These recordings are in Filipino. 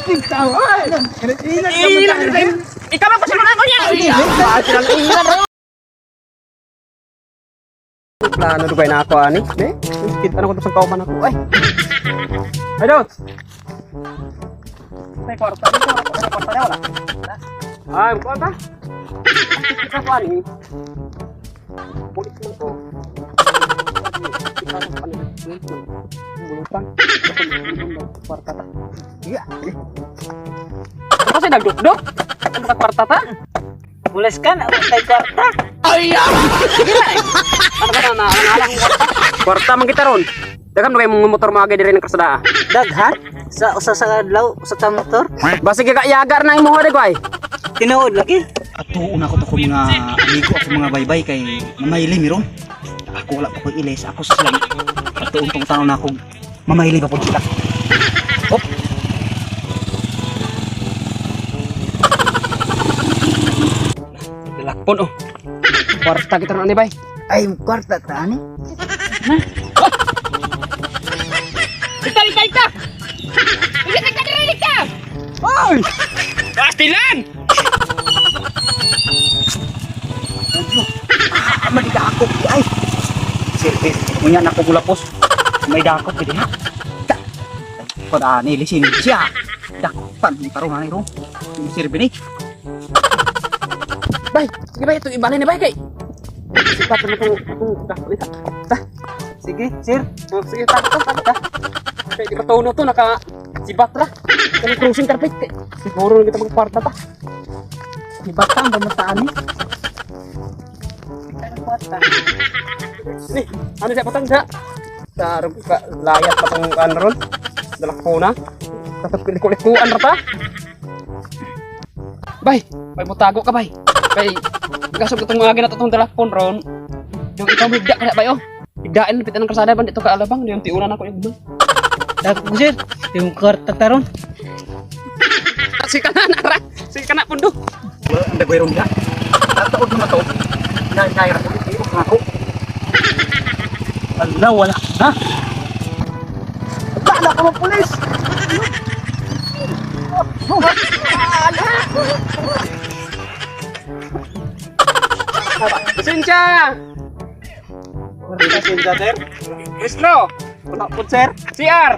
Ikaw ay. Ikaw ang pasunod ako niya. Plano do na ako ani. Kita na ko sa kauban ako. Ay Dots. May kwarta na wala. Ay, kwarta. Kita pa ni. Pulis mo ko. Bulutan. Kwarta ta. Iya. Kasi nagdukdok. Ano ka kwarta ta? Bulas kan ako kay kwarta. Ay! Gila eh. Ano ka na alang kwarta? Kwarta man kita ron. Daghan mo kay mong motor mga diri ng kasada. Daghan sa usa sa adlaw sa ta motor. Basi ka yagar na imo hade ko ay. Tinuod lagi. Ato una ko to ko mga amigo ako mga baybay kay mamayli miron. Ako wala pa ko ilis ako sa sila. Ato untong tanong na ako mamayli pa po sila. Hop. Lakpon oh. Kwarta kita ron ani bay. Ay kwarta ta ani. Ika. Ika. Ay! Pastilan! May dakop ay. Service punya na ko gulapos. May dakop gid ha. Pada ni lisensya. Dakopan ni karon ani ro. Sirbi ni. Bay, sige bay, ito ibalin ni bay kay. Sipat naman itong kakulita. Sige, sir. Oh, sige, takot. Kaya di ba tono to, naka-sibat ra. Kaya cruising carpet. Siguro na kita magkwarta ta. Ibatang ba mataan ni? Ini, ano siya patang siya? Sa layat patang kanron. Dalak po na. Tapos kulit-kulikuan ra ta. Bay, mo tago ka bay. Bay, gasog itong mga ginatutong dalak po ron. Yung ikaw higda ka na bay oh. Higdain, pitan ng kasada ba dito ka alabang. Yung tiunan ako yung gumang. Dako sir, yung kwarta taron. Sige ka na pundo. Wala ang dagway ron ya. Taod na to. Naira ko dito ako. Allah wala. Ha? Bala ka mo pulis. Pasensya! Pasensya sir. Ristro! Wala po sir. CR!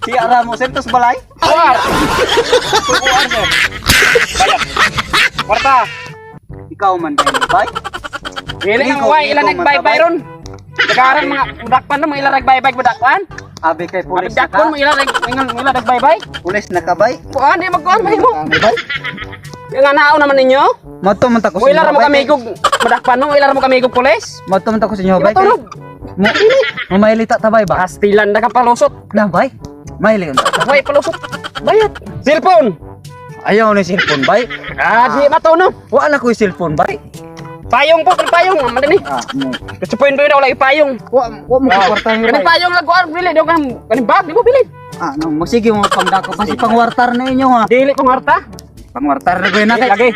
Si Aramo sir tos balay. Kuar! Kuar sir! Bayang! Kwarta! Ikaw man din bay. Pili ang way, ilan nagbay-bay ron? Nagaran mga budakpan na, mga ilan nagbay-bay budakpan? Abi kay pulis Budakpan mo ilan nagbay-bay? Pulis na ka bay. Kuan, di magkuhan ba mo? Bay. Yung anao naman ninyo? Mato man ta ko Mo ilan mo kamigog budakpan mo, ilan mo kamigog pulis? Mato man ta ko sa inyo bay. Matulog! Mo mailita ta bay ba? Pastilan na ka palusot. Na bay. Maili unta. Way palusot. Bayat. Cellphone! Ayaw ni cellphone bay. Di matuno. Wala ko cellphone bay. Payong po, payong. Aman din eh. Mo. Kasapuin ba yun ako lagi payong? Wa mo kwarta ni Kaning bay. payong laguan, bili. Di ako kaning bag, di mo bili. No, magsige mo pangdako kasi pangwartar na inyo ha. Dili kong harta. Pangwartar na gawin natin. Lagi.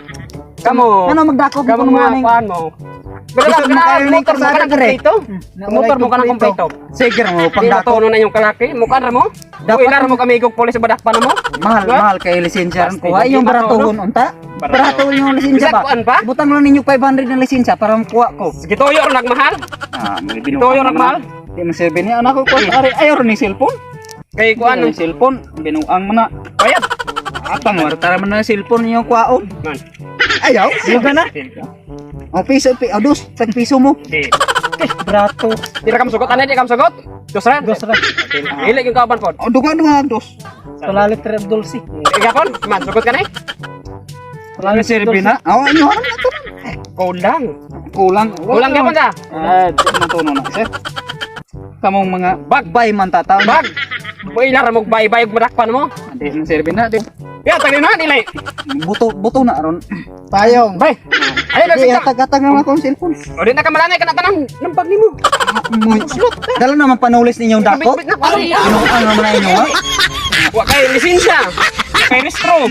Kamu. Ano magdako Kamu mo mga kuan mo. Gusto mo kayo ng Motor mo ka ng kompleto. Motor mo ka ng kompleto. Sige mo Pangdako pangdako. na yung kalaki. Mukha na mo. Dapat- Ilar mo kamigog polis sa badakpan mo. Mahal kay lisensya ron Basta, ko. Ay yung hindi baratuhon unta. Baratuhon yung lisensya ba? Bisakuan pa? Butang lang ninyo 500 ng lisensya para makuha ko. Sige toyo ron nagmahal. May Toyo nagmahal. Di mo sabi ni anak ko ko ari ayaw ron ni cellphone. Kay kuan Ano cellphone binuang mo na. bayad. Atang wartar man na cellphone niyo kuaon. Man. Ayaw, di ba na? O piso, dos, tag piso mo. Di. Brato. Di ra kam sugot ani di kam sugot. Dos ra. Dos ra. Dili yung kaban pod. O dunga dos. Tulalit red dulce. Igapon, man sugot ka ni. Tulalit serbi na. Aw, inyo haram na to. Kulang. Kulang. Kulang gyapon ka. Matuno na sir. Kamong mga bagbay man tataw. Bag. Mo ilar mo bay-bay badakpan mo. Di na serbi na di. Ya tagi na dili. Buto na aron. Payong. Bay. Ayo Di na kita. atag na akong cellphone. O di na ka malanay ka na tanang nambag nimo. Dala naman panulis ninyong dako. Bit-bit na pare. Ano naman na inyo ha? Wa kay lisensya. Kay restro.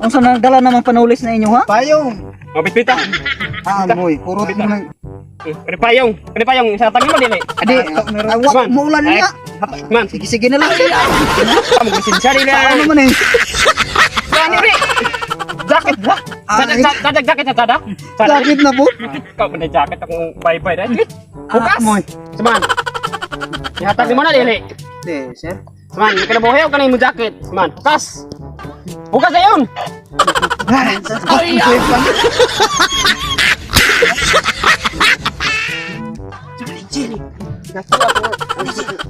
Unsa na dala naman panulis na inyo ha? Payong. O bit-bita. Moy, puro mo nang Kani payong sa tangi mo dili. adi, muulan niya. Man, Sige na lang. kamu lisensya rin Ano na. man eh? Yan, Uri. Jacket ba? Sadak jacket na sadak. Sakit na po. Kau na jacket akong bye-bye rin. Bukas mo eh. Saman. Ihatag mo na dili. Di, sir. Saman, kinabuhi ka na yung jacket. Saman, bukas. Bukas na yun. Ay,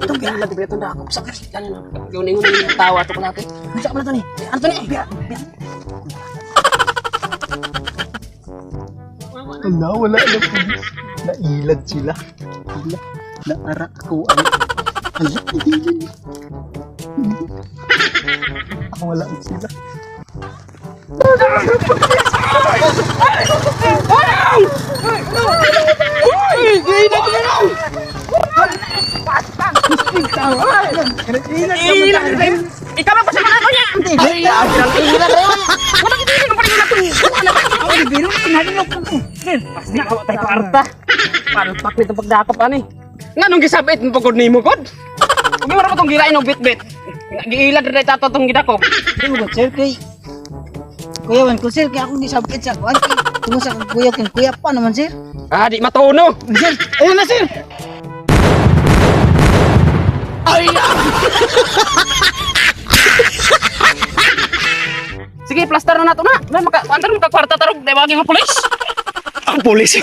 Itong bilang lagi betul dah aku sakit dan yung ningon tawa to natin. Bisa pala to ni. Anthony. wala na po. Nailad sila. Wala. Naara ako ang... Ako wala sila. Ikaw ba sa ako niya? Ay, ang tingin na rin. Wala kita yung paling natin. Ay, biro na pinahalo ko. Pasti ako tayo kwarta. Palpak nito pagdakop ani. Nga nung gisabit mo pagod nimo god. Ug mo ra tong gilain og bit-bit. Giilad rin tato tong gidakop. Hindi mo ba, sir, kay... Kuya man ko, sir, kaya akong gisabit sa kuwan. Kung sa kuya, kuya pa naman, sir. Ah, di matuno. Sir, ayun na, sir. Sige, plaster na nato na. May maka antar mo ka kwarta tarog, dai wagi mo pulis. Ang pulis.